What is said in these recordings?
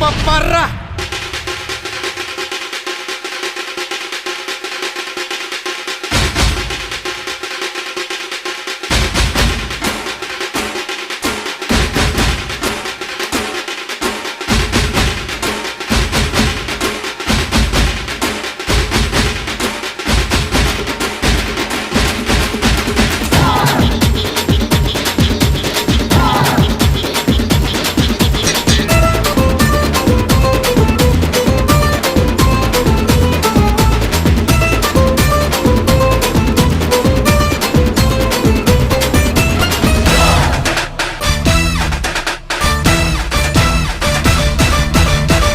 Paparra.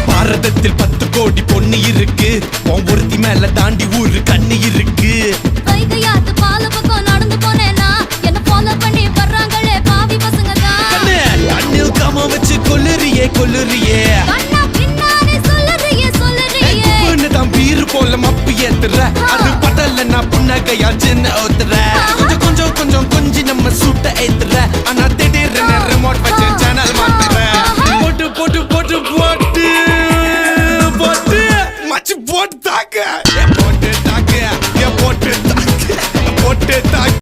பாரதத்தில் 10 கோடி பொண்ணு இருக்கு, ஒருத்தி மேல தாண்டி ஊரு கண்ணு இருக்கு. கைகையாத்து பால பக்கம் நடந்து போனேனா என்ன ஃபாலோ பண்ணி வர்றாங்களே பாவி பசங்க தான். கண்ணில் காம வச்சு கொல்லுறியே கொல்லுறியே, கண்ணா பின்னாடி சொல்லுறியே தான் பீரு போல மப்பு ஏத்துற, அது படல நான் புன்னகையா சின்ன ஓத்துற.